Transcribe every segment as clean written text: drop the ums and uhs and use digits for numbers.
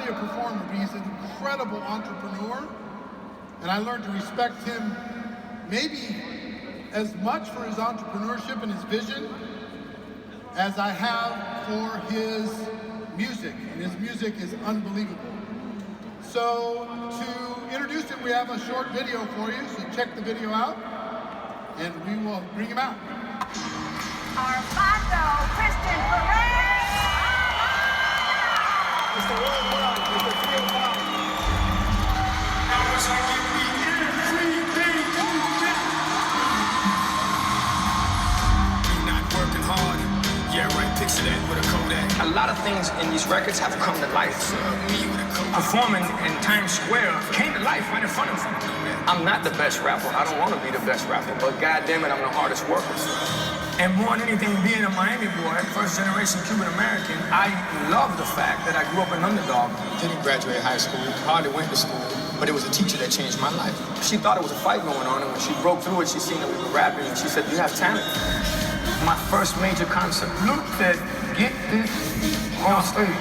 only a performer, but he's an incredible entrepreneur. And I learned to respect him maybe as much for his entrepreneurship and his vision as I have for his music. And his music is unbelievable. So to introduce him, we have a short video for you, so check the video out, and we will bring him out. Armando Christian Perez! It's the worldwide, it's the field vibe. I wish I could be everything you got. You're not working hard. Yeah, right, picture that with a Kodak. A lot of things in these records have come to life. Performing in Times Square came to life right in front of me. I'm not the best rapper. I don't want to be the best rapper, but goddamn it, I'm the hardest worker. And more than anything, being a Miami boy, first generation Cuban American, I love the fact that I grew up an underdog. Didn't graduate high school, hardly went to school, but it was a teacher that changed my life. She thought it was a fight going on, and when she broke through it, she seen that we were rapping, and she said, "You have talent." My first major concert, Luke said, "Get this on stage."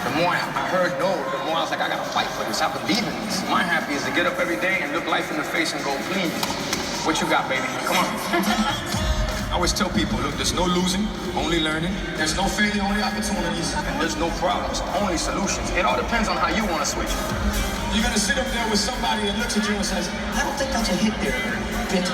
The more I heard no, the more I was like, I gotta fight for this. I believe in this. My happy is to get up every day and look life in the face and go, "Please, what you got, baby? Come on." I always tell people, look, there's no losing, only learning. There's no failure, only opportunities. And there's no problems, only solutions. It all depends on how you want to switch. You're gonna sit up there with somebody that looks at you and says, "I don't think that's a hit there, bitch."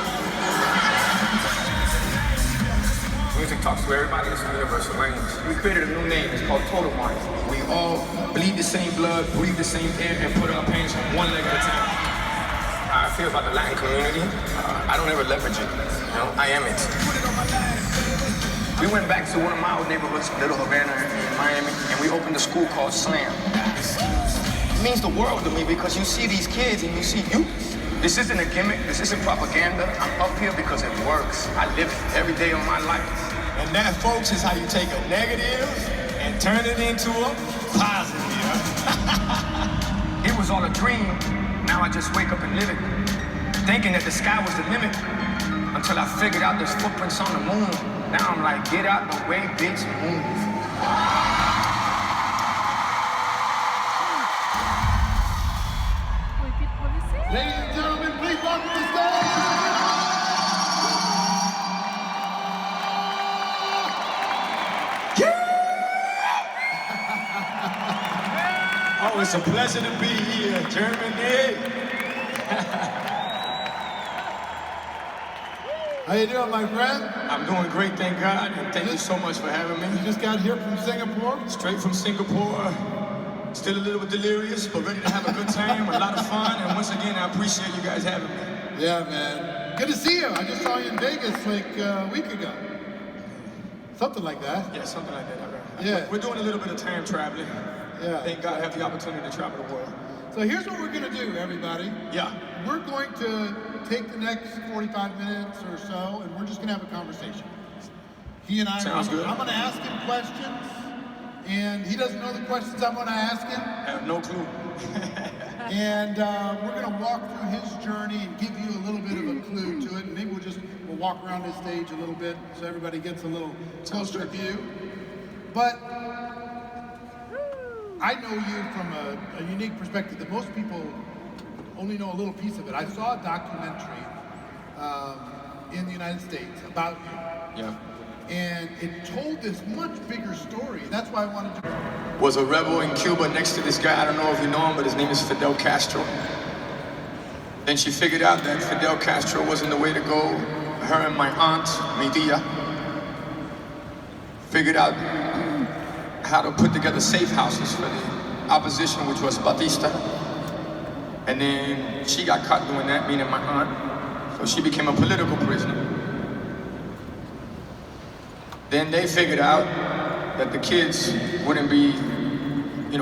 Music talks to everybody. It's a universal language. We created a new name. It's called Total Wine. We all bleed the same blood, breathe the same air, and put our pants on one leg at a time. How I feel about the Latin community, I don't ever leverage it. You know, I am it. We went back to one of my old neighborhoods, Little Havana in Miami, and we opened a school called Slam. It means the world to me because you see these kids and you see you. This isn't a gimmick. This isn't propaganda. I'm up here because it works. I live it every day of my life. And that, folks, is how you take a negative and turn it into a positive. It was all a dream. Now I just wake up and live it. Thinking that the sky was the limit until I figured out there's footprints on the moon. Now I'm like, get out the way, bitch, move. Ladies and gentlemen, please welcome to the stage. Oh, it's a pleasure to be here, Germany. How you doing, my friend? I'm doing great, thank God, and thank you so much for having me. You just got here from Singapore? Straight from Singapore. Still a little bit delirious, but ready to have a good time, a lot of fun, and once again, I appreciate you guys having me. Yeah, man. Good to see you. I just saw you in Vegas like a week ago. Something like that. Yeah, something like that. Yeah. We're doing a little bit of time traveling. Yeah. Thank God I have the opportunity to travel the world. So here's what we're going to do, everybody. Yeah. We're going to take the next 45 minutes or so, and we're just going to have a conversation. He and I Sounds good. I'm going to ask him questions, and he doesn't know the questions I'm going to ask him. I have no clue. And we're going to walk through his journey and give you a little bit of a clue to it. And maybe we'll walk around his stage a little bit so everybody gets a little closer view. But I know you from a unique perspective that most people only know a little piece of it. I saw a documentary in the United States about you. Yeah. And it told this much bigger story. That's why I wanted to... Was a rebel in Cuba next to this guy, I don't know if you know him, but his name is Fidel Castro. Then she figured out that Fidel Castro wasn't the way to go. Her and my aunt, mi tia, figured out how to put together safe houses for the opposition, which was Batista. And then she got caught doing that, meaning my aunt. So she became a political prisoner. Then they figured out that the kids wouldn't be,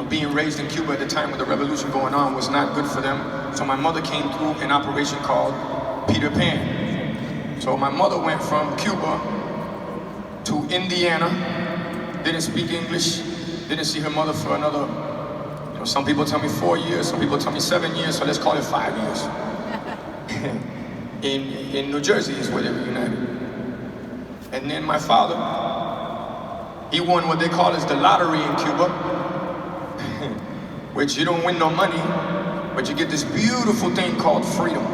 being raised in Cuba at the time with the revolution going on was not good for them. So my mother came through an operation called Peter Pan. So my mother went from Cuba to Indiana, didn't speak English, didn't see her mother for another, some people tell me 4 years, some people tell me 7 years, so let's call it 5 years. in New Jersey is where they reunited. And then my father, he won what they call as the lottery in Cuba. which you don't win no money, but you get this beautiful thing called freedom.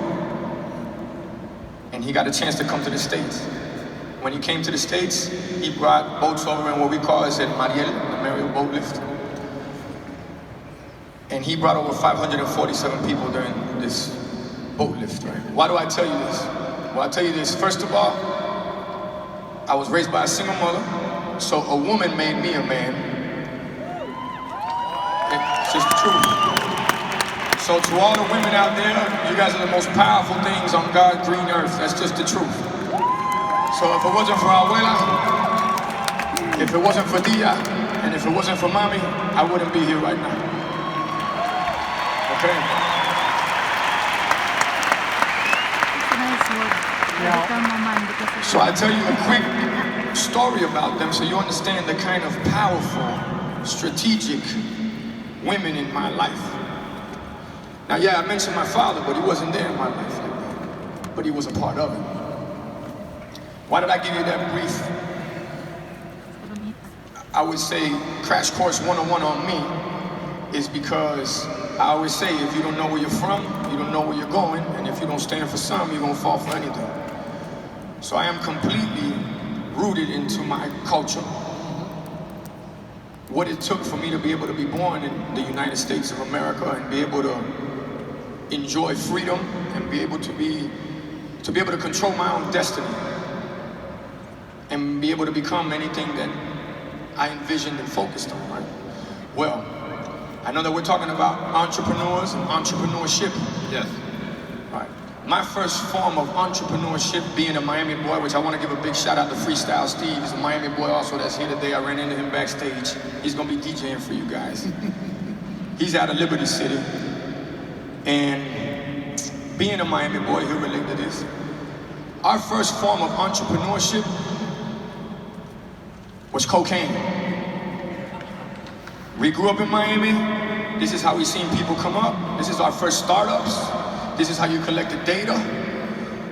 And he got a chance to come to the States. When he came to the States, he brought boats over in what we call as Mariel, the Mariel boat lift. And he brought over 547 people during this boat lift, right? Why do I tell you this? Well, I tell you this, first of all, I was raised by a single mother, so a woman made me a man. It's just the truth. So to all the women out there, you guys are the most powerful things on God's green earth. That's just the truth. So if it wasn't for Abuela, if it wasn't for Dia, and if it wasn't for Mommy, I wouldn't be here right now. Okay? So I tell you a quick story about them so you understand the kind of powerful, strategic women in my life. Now, yeah, I mentioned my father, but he wasn't there in my life like that. But he was a part of it. Why did I give you that brief? I would say Crash Course 101 on me is because I always say if you don't know where you're from, you don't know where you're going, and if you don't stand for something, you're gonna fall for anything. So I am completely rooted into my culture. What it took for me to be able to be born in the United States of America and be able to enjoy freedom and be able to control my own destiny and be able to become anything that I envisioned and focused on, right? Well, I know that we're talking about entrepreneurs and entrepreneurship. Yes. Right. My first form of entrepreneurship being a Miami boy, which I want to give a big shout out to Freestyle Steve. He's a Miami boy also that's here today. I ran into him backstage. He's going to be DJing for you guys. He's out of Liberty City. And being a Miami boy, he'll relate to this. Our first form of entrepreneurship was cocaine. We grew up in Miami. This is how we seen people come up. This is our first startups. This is how you collected data.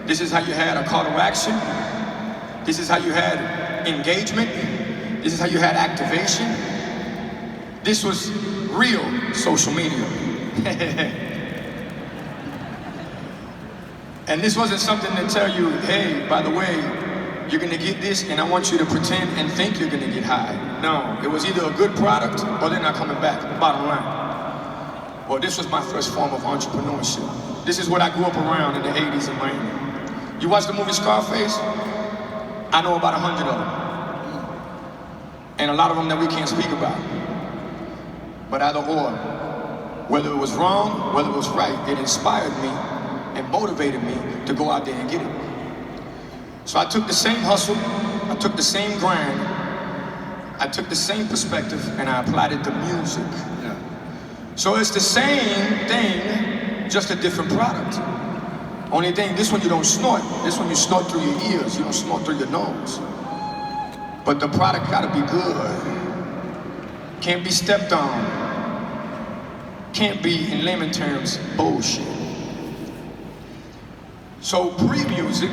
This is how you had a call to action. This is how you had engagement. This is how you had activation. This was real social media. And this wasn't something to tell you, hey, by the way, you're gonna get this and I want you to pretend and think you're gonna get high. No, it was either a good product or they're not coming back, bottom line. Well, this was my first form of entrepreneurship. This is what I grew up around in the 80s in Miami. You watch the movie Scarface? I know about 100 of them. And a lot of them that we can't speak about. But either or, whether it was wrong, whether it was right, it inspired me and motivated me to go out there and get it. So I took the same hustle, I took the same grind, I took the same perspective and I applied it to music. Yeah. So it's the same thing, just a different product. Only thing, this one you don't snort. This one you snort through your ears, you don't snort through your nose. But the product gotta be good. Can't be stepped on. Can't be, in layman terms, bullshit. So pre-music,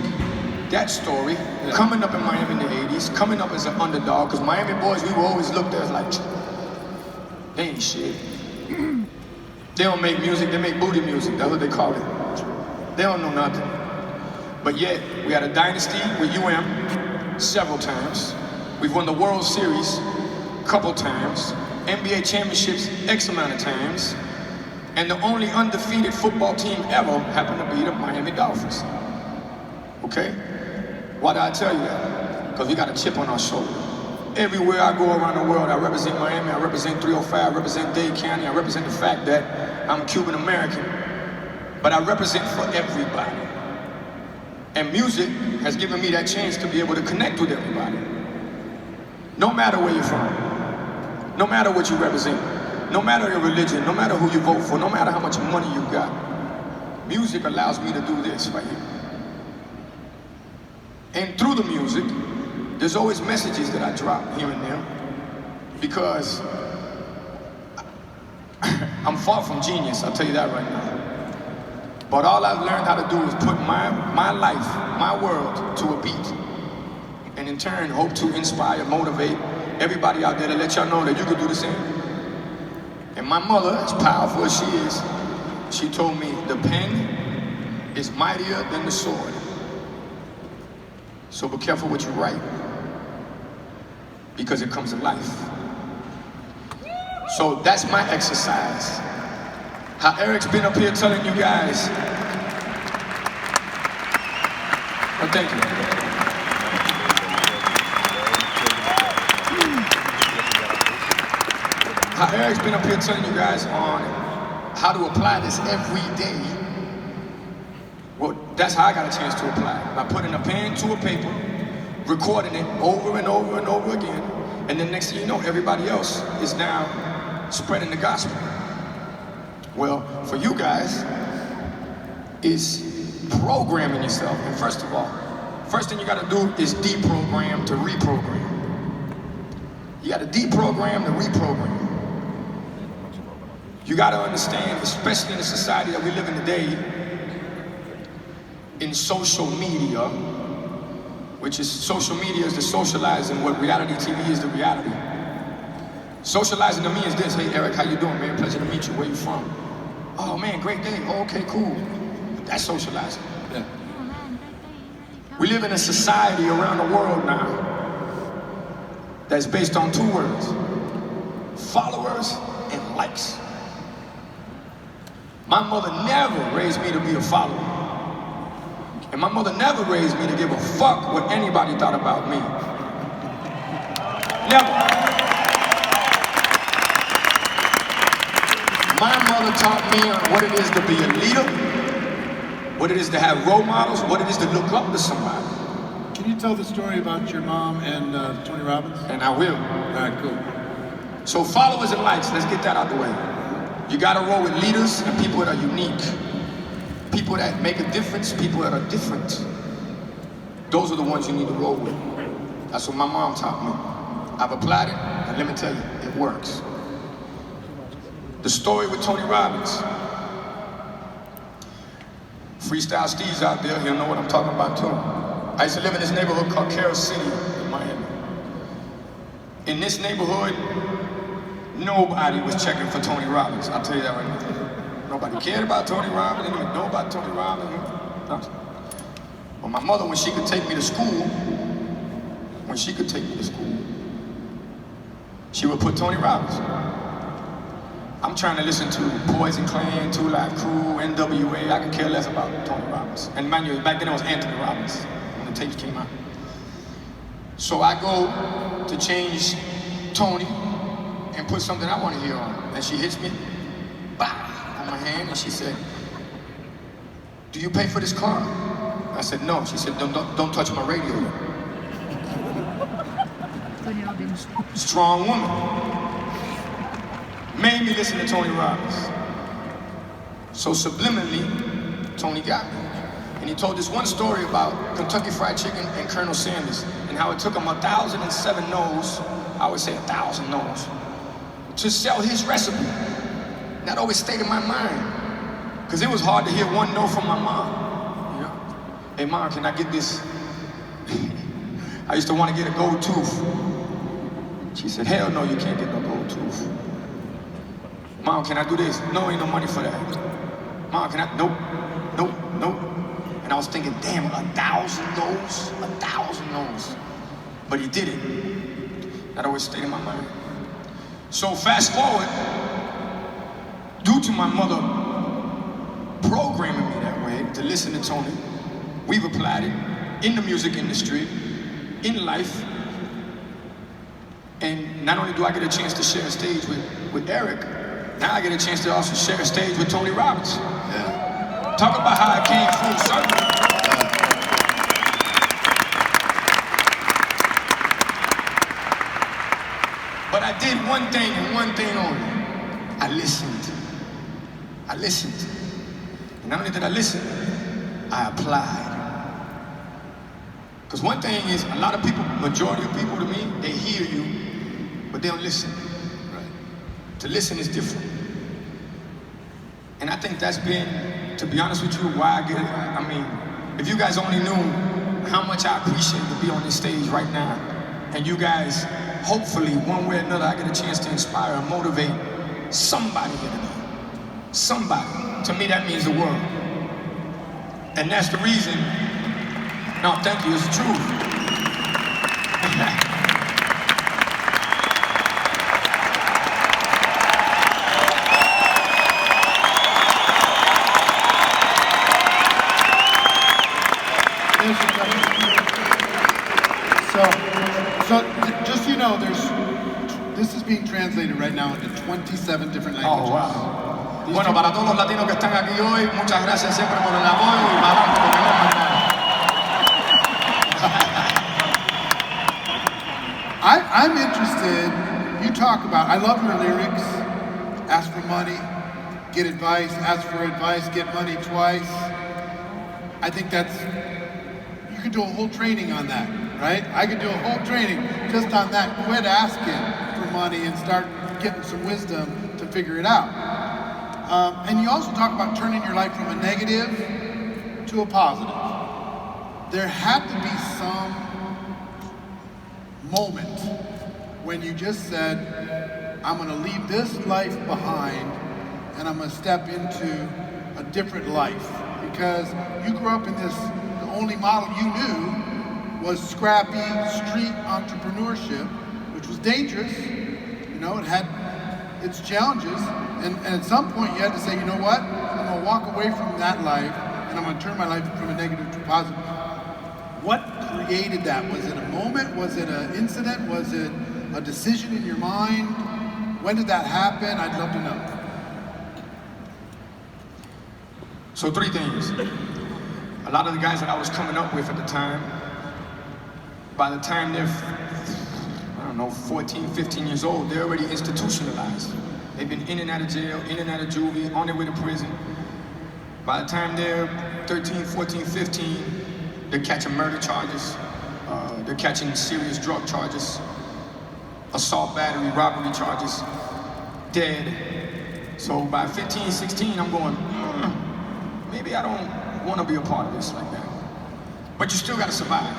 that story, coming up in Miami in the 80s, coming up as an underdog, because Miami boys, we were always looked at as like, they ain't shit. They don't make music, they make booty music, that's what they call it. They don't know nothing. But yet, we had a dynasty with UM several times. We've won the World Series a couple times, NBA championships X amount of times, and the only undefeated football team ever happened to be the Miami Dolphins. Okay? Why did I tell you that? Because we got a chip on our shoulder. Everywhere I go around the world, I represent Miami, I represent 305, I represent Dade County, I represent the fact that I'm Cuban American. But I represent for everybody. And music has given me that chance to be able to connect with everybody. No matter where you're from, no matter what you represent, no matter your religion, no matter who you vote for, no matter how much money you got, music allows me to do this right here. And through the music, there's always messages that I drop here and there because I'm far from genius, I'll tell you that right now. But all I've learned how to do is put my life, my world to a beat. And in turn, hope to inspire, motivate everybody out there to let y'all know that you can do the same. And my mother, as powerful as she is, she told me the pen is mightier than the sword. So be careful what you write, because it comes to life. So that's my exercise. How Eric's been up here telling you guys. Well, thank you. How Eric's been up here telling you guys on how to apply this every day. Well, that's how I got a chance to apply. By putting a pen to a paper, recording it over and over and over again, and then next thing you know, everybody else is now spreading the gospel. Well, for you guys, is programming yourself. And first of all, first thing you gotta do is deprogram to reprogram. You gotta deprogram to reprogram. You gotta understand, especially in the society that we live in today, in social media, which is social media is the socializing, what reality TV is the reality. Socializing to me is this: hey Eric, how you doing, man? Pleasure to meet you. Where you from? Oh man, great day. Oh, okay, cool. That's socializing. Yeah. We live in a society around the world now that's based on two words: followers and likes. My mother never raised me to be a follower. And my mother never raised me to give a fuck what anybody thought about me. Never. My mother taught me what it is to be a leader, what it is to have role models, what it is to look up to somebody. Can you tell the story about your mom and Tony Robbins? And I will. All right, cool. So followers and likes, let's get that out the way. You gotta roll with leaders and people that are unique. People that make a difference, people that are different. Those are the ones you need to roll with. That's what my mom taught me. I've applied it, and let me tell you, it works. The story with Tony Robbins. Freestyle Steve's out there, he'll know what I'm talking about too. I used to live in this neighborhood called Carroll City in Miami. In this neighborhood, nobody was checking for Tony Robbins. I'll tell you that right now. Nobody cared about Tony Robbins, they didn't even know about Tony Robbins. But my mother, when she could take me to school, she would put Tony Robbins. I'm trying to listen to Poison Clan, Two Live Crew, NWA. I could care less about Tony Robbins. And mind you, back then it was Anthony Robbins when the tapes came out. So I go to change Tony and put something I want to hear on. And she hits me, bah, on my hand, and she said, "Do you pay for this car?" I said, "No." She said, don't touch my radio." Strong woman. Made me listen to Tony Robbins. So subliminally, Tony got me. And he told this one story about Kentucky Fried Chicken and Colonel Sanders, and how it took him 1,007 no's, I would say 1,000 no's, to sell his recipe. That always stayed in my mind, because it was hard to hear one no from my mom. You know? "Hey mom, can I get this?" I used to want to get a gold tooth. She said, "Hell no, you can't get no gold tooth." "Mom, can I do this?" "No, ain't no money for that." "Mom, can I?" "Nope, nope, nope." And I was thinking, damn, 1,000 no's? 1,000 no's. But he did it. That always stayed in my mind. So fast forward, due to my mother programming me that way to listen to Tony, we've applied it in the music industry, in life. And not only do I get a chance to share a stage with Eric, now I get a chance to also share a stage with Tony Robbins. Yeah. Talk about how I came full circle. But I did one thing and one thing only. I listened. And not only did I listen, I applied. Because one thing is, a lot of people, majority of people to me, they hear you, but they don't listen. Right. To listen is different. And I think that's been, to be honest with you, why I get it. I mean, if you guys only knew how much I appreciate to be on this stage right now, and you guys, hopefully, one way or another, I get a chance to inspire and motivate somebody here today. Somebody. To me, that means the world. And that's the reason. No, thank you, it's the truth. So just so you know, this is being translated right now into 27 different languages. Oh, wow. Bueno, para todos los latinos que están aquí hoy, muchas gracias siempre por el apoyo y para adelante porque no es nada. I'm interested, you talk about, I love your lyrics, ask for money, get advice, ask for advice, get money twice. I think you could do a whole training on that, right? I could do a whole training just on that. Quit asking for money and start getting some wisdom to figure it out. And you also talk about turning your life from a negative to a positive. There had to be some moment when you just said, I'm gonna leave this life behind and I'm gonna step into a different life. Because you grew up in this, the only model you knew was scrappy street entrepreneurship, which was dangerous. You know, it had its challenges. And at some point you had to say, you know what? I'm gonna walk away from that life and I'm gonna turn my life from a negative to a positive. What created that? Was it a moment? Was it an incident? Was it a decision in your mind? When did that happen? I'd love to know. So 3 things. A lot of the guys that I was coming up with at the time, by the time they're, 14, 15 years old, they're already institutionalized. They've been in and out of jail, in and out of juvie, on their way to prison. By the time they're 13, 14, 15, they're catching murder charges. They're catching serious drug charges, assault, battery, robbery charges, dead. So by 15, 16, I'm going, maybe I don't want to be a part of this like that. But you still got to survive.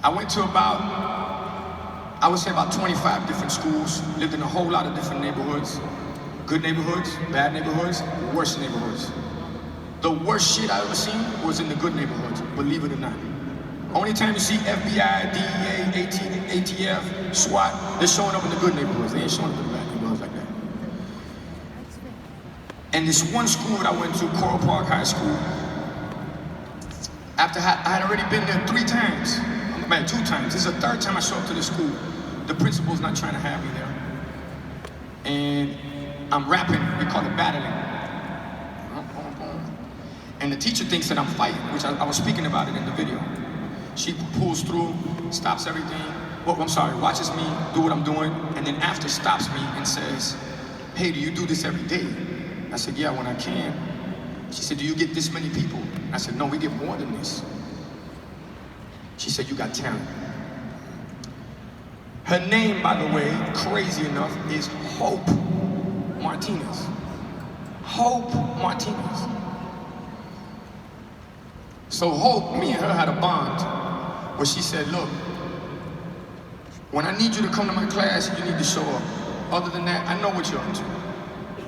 I went to I would say about 25 different schools, lived in a whole lot of different neighborhoods. Good neighborhoods, bad neighborhoods, worse neighborhoods. The worst shit I ever seen was in the good neighborhoods, believe it or not. Only time you see FBI, DEA, ATF, SWAT, they're showing up in the good neighborhoods. They ain't showing up in the bad neighborhoods like that. And this one school that I went to, Coral Park High School, after I had already been there 3 times, 2 times. This is the 3rd time I show up to the school. The principal's not trying to have me there. And I'm rapping, we call it battling. And the teacher thinks that I'm fighting, which I was speaking about it in the video. She pulls through, stops everything. Well, I'm sorry, watches me do what I'm doing, and then after stops me and says, hey, do you do this every day? I said, yeah, when I can. She said, do you get this many people? I said, no, we get more than this. She said, you got talent. Her name, by the way, crazy enough, is Hope Martinez. Hope Martinez. So Hope, me and her had a bond where she said, look, when I need you to come to my class, you need to show up. Other than that, I know what you're up to,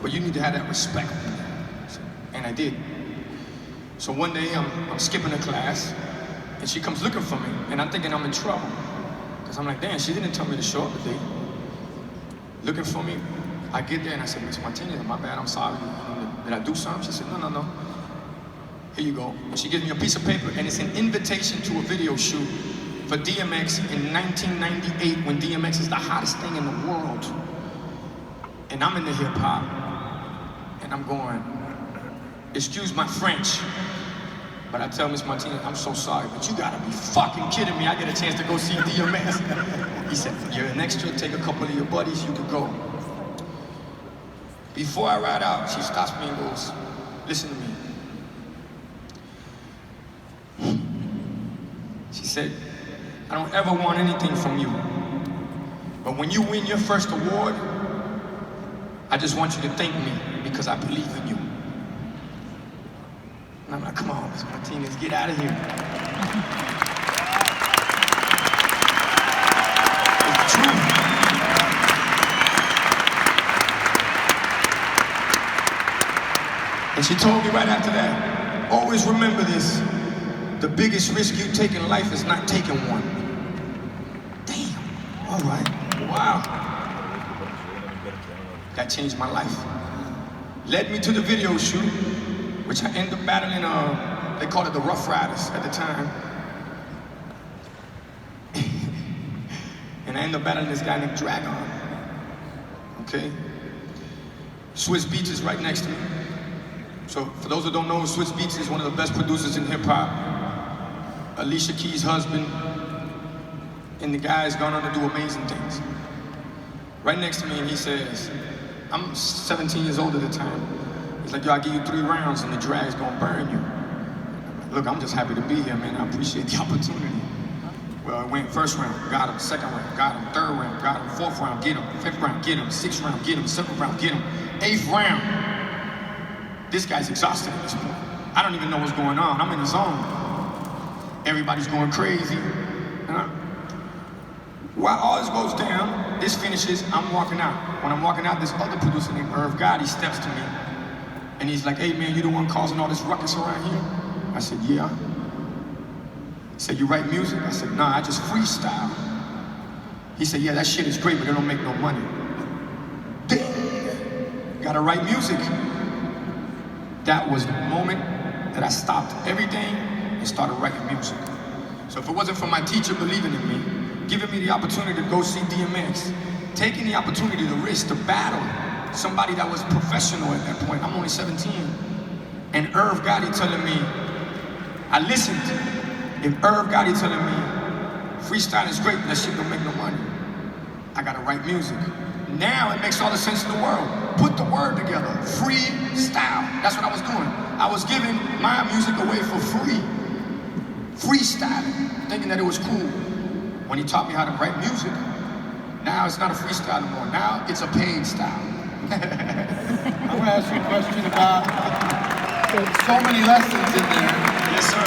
but you need to have that respect. And I did. So one day I'm skipping a class and she comes looking for me and I'm thinking I'm in trouble. Because I'm like, damn, she didn't tell me to show up today. Looking for me, I get there and I said, Miss Martinez, my bad, I'm sorry. Did I do something? She said, no. Here you go. And she gives me a piece of paper and it's an invitation to a video shoot for DMX in 1998 when DMX is the hottest thing in the world. And I'm in the hip hop and I'm going, excuse my French, but I tell Miss Martinez, I'm so sorry, but you gotta be fucking kidding me. I get a chance to go see DMX. He said, you're an extra, take a couple of your buddies, you could go. Before I ride out, she stops me and goes, listen to me. She said, I don't ever want anything from you. But when you win your first award, I just want you to thank me because I believe in you. And I'm like, come on, Miss Martinez, get out of here. It's true. And she told me right after that, always remember this, the biggest risk you take in life is not taking one. Damn, all right, wow. That changed my life. Led me to the video shoot, which I ended up battling, they called it the Rough Riders at the time. And I ended up battling this guy named Dragon, okay? Swiss Beats is right next to me. So for those who don't know, Swiss Beats is one of the best producers in hip hop. Alicia Keys' husband, and the guy's gone on to do amazing things. Right next to me, and he says, I'm 17 years old at the time. He's like, yo, I'll give you 3 rounds and the drag's gonna burn you. Look, I'm just happy to be here, man. I appreciate the opportunity. Well, I went first round, got him, second round, got him, third round, got him, fourth round, get him, fifth round, get him, sixth round, get him, seventh round, get him, eighth round. This guy's exhausted at this point. I don't even know what's going on. I'm in the zone. Everybody's going crazy. While all this goes down, this finishes, I'm walking out. When I'm walking out, this other producer named Irv Gotti steps to me. And he's like, hey man, you the one causing all this ruckus around here? I said, yeah. He said, you write music? I said, nah, I just freestyle. He said, yeah, that shit is great, but it don't make no money. Ding! Gotta write music. That was the moment that I stopped everything and started writing music. So if it wasn't for my teacher believing in me, giving me the opportunity to go see DMX, taking the opportunity to risk, to battle somebody that was professional at that point, I'm only 17, and Irv Gotti telling me, I listened. If Irv Gotti telling me, freestyle is great, but that shit don't make no money, I gotta write music. Now it makes all the sense in the world. Put the word together, freestyle. That's what I was doing. I was giving my music away for free. Freestyling, thinking that it was cool. When he taught me how to write music, now it's not a freestyle anymore. Now it's a paid style. I'm gonna ask you a question about so many lessons in there. Yes, sir.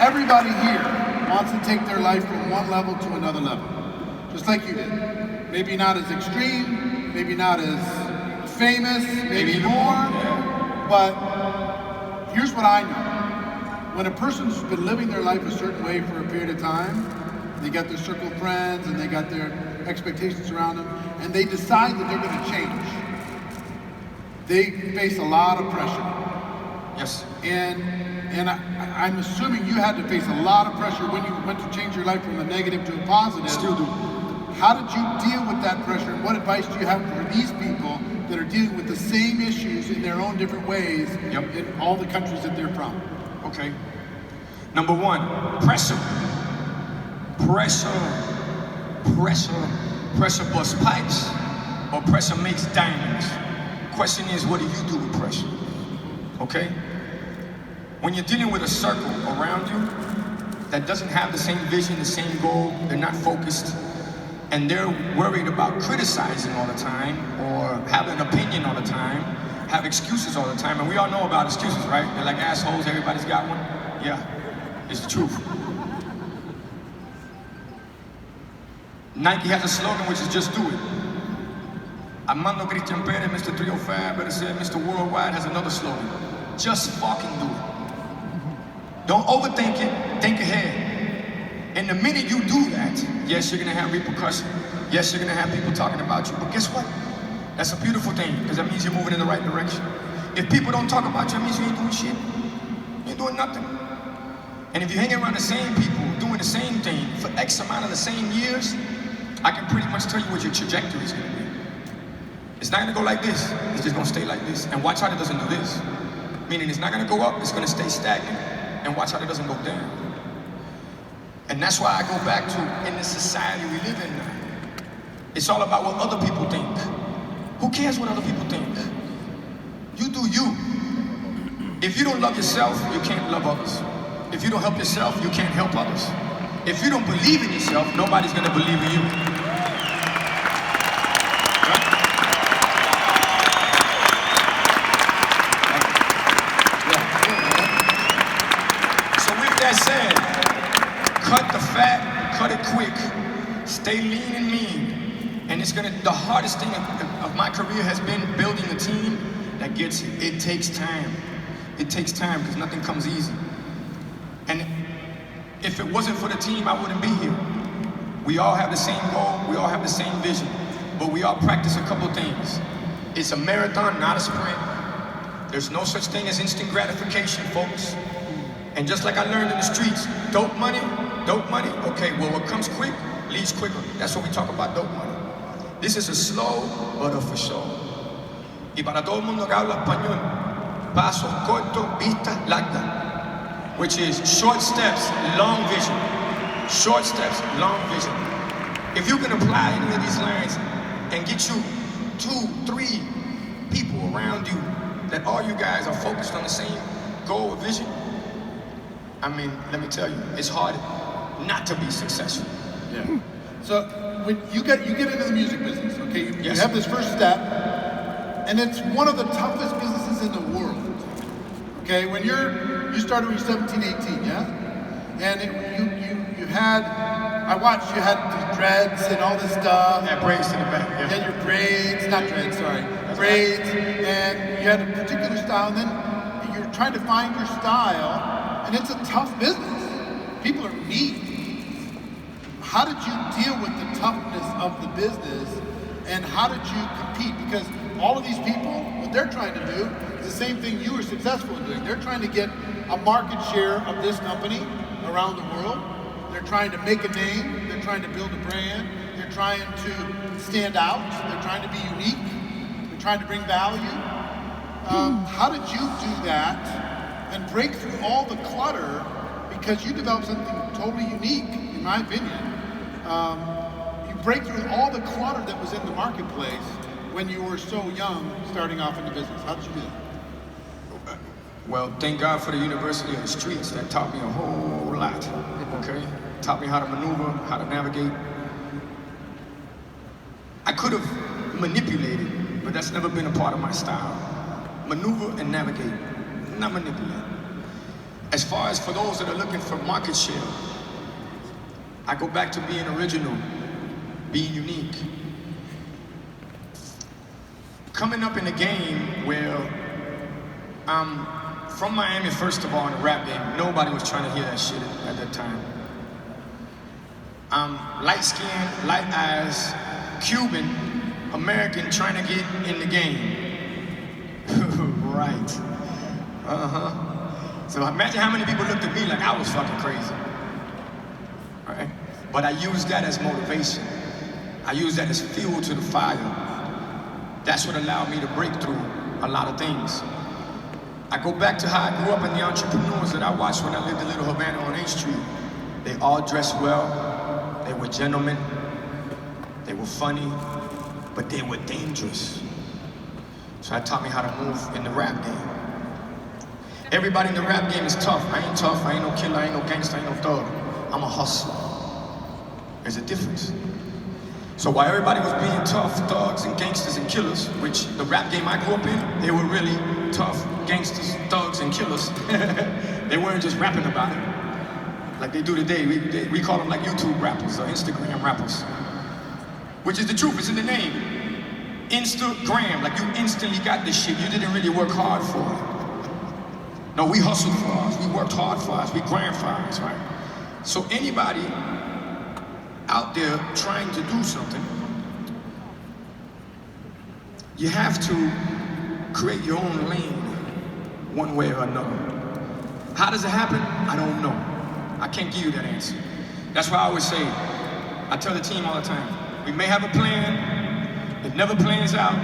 Everybody here wants to take their life from one level to another level, just like you did. Maybe not as extreme, maybe not as famous, maybe more, but here's what I know. When a person's been living their life a certain way for a period of time, they got their circle of friends and they got their expectations around them, and they decide that they're gonna change, they face a lot of pressure. Yes. And I'm assuming you had to face a lot of pressure when you went to change your life from a negative to a positive. Still do. How did you deal with that pressure, and what advice do you have for these people that are dealing with the same issues in their own different ways in all the countries that they're from? Okay. Number one, pressure. Pressure. Pressure. Pressure busts pipes, or pressure makes diamonds. Question is, what do you do with pressure? Okay? When you're dealing with a circle around you that doesn't have the same vision, the same goal, they're not focused, and they're worried about criticizing all the time, or having an opinion all the time, have excuses all the time, and we all know about excuses, right? They're like assholes, everybody's got one. Yeah, it's the truth. Nike has a slogan which is just do it. Armando Christian Perez, Mr. 305, better said Mr. Worldwide has another slogan. Just fucking do it. Don't overthink it, think ahead. And the minute you do that, yes, you're gonna have repercussions. Yes, you're gonna have people talking about you, but guess what? That's a beautiful thing, because that means you're moving in the right direction. If people don't talk about you, that means you ain't doing shit. You ain't doing nothing. And if you're hanging around the same people, doing the same thing for X amount of the same years, I can pretty much tell you what your trajectory is gonna be. It's not gonna go like this, it's just gonna stay like this. And watch how it doesn't do this. Meaning it's not gonna go up, it's gonna stay stagnant, and watch how it doesn't go down. And that's why I go back to, in the society we live in now, it's all about what other people think. Who cares what other people think? You do you. If you don't love yourself, you can't love others. If you don't help yourself, you can't help others. If you don't believe in yourself, nobody's gonna believe in you. So with that said, cut the fat, cut it quick. Stay lean and mean. And the hardest thing of my career has been building a team that gets it. It takes time. It takes time because nothing comes easy. And if it wasn't for the team, I wouldn't be here. We all have the same goal, we all have the same vision, but we all practice a couple things. It's a marathon, not a sprint. There's no such thing as instant gratification, folks. And just like I learned in the streets, dope money, okay, well what comes quick, leaves quicker. That's what we talk about, dope money. This is a slow, but a for sure. Y para todo el mundo que habla español, pasos cortos, vista larga, which is short steps, long vision. Short steps, long vision. If you can apply any of these lines and get you 2, 3 people around you that all you guys are focused on the same goal or vision, I mean, let me tell you, it's hard not to be successful. Yeah. So when you get into the music business, okay, you Yes. have this first step, and it's one of the toughest businesses in the world. Okay, when you started when you're 17, 18, yeah? And you had, I watched you had these dreads and all this stuff. Yeah, braids to the back. You had your braids, not dreads, sorry, braids, and you had a particular style, and then you're trying to find your style, and it's a tough business. People are mean. How did you deal with the toughness of the business, and how did you compete? Because all of these people, what they're trying to do is the same thing you were successful in doing. They're trying to get a market share of this company around the world. They're trying to make a name. They're trying to build a brand. They're trying to stand out. They're trying to be unique. They're trying to bring value. How did you do that and break through all the clutter? Because you developed something totally unique, in my opinion. You break through all the clutter that was in the marketplace when you were so young, starting off in the business. How did you do that? Well, thank God for the University of the Streets that taught me a whole lot, okay? Taught me how to maneuver, how to navigate. I could have manipulated, but that's never been a part of my style. Maneuver and navigate, not manipulate. As far as for those that are looking for market share, I go back to being original, being unique. Coming up in a game where I'm from Miami, first of all, in the rap game, nobody was trying to hear that shit at that time. I'm light-skinned, light eyes, Cuban, American, trying to get in the game. Right. So imagine how many people looked at me like I was fucking crazy. Right? But I used that as motivation. I used that as fuel to the fire. That's what allowed me to break through a lot of things. I go back to how I grew up and the entrepreneurs that I watched when I lived in Little Havana on 8th Street. They all dressed well, they were gentlemen, they were funny, but they were dangerous. So that taught me how to move in the rap game. Everybody in the rap game is tough. I ain't tough, I ain't no killer, I ain't no gangster, I ain't no thug. I'm a hustler. There's a difference. So while everybody was being tough thugs and gangsters and killers, which the rap game I grew up in, they were really tough gangsters, thugs, and killers. They weren't just rapping about it like they do today. We call them like YouTube rappers or Instagram rappers, which is the truth. It's in the name. Instagram, like you instantly got this shit. You didn't really work hard for it. No, we hustled for ours. We worked hard for ours. We grind for ours, right? So anybody out there trying to do something, you have to create your own lane one way or another. How does it happen? I don't know. I can't give you that answer. That's why I always say, I tell the team all the time, we may have a plan, it never plans out,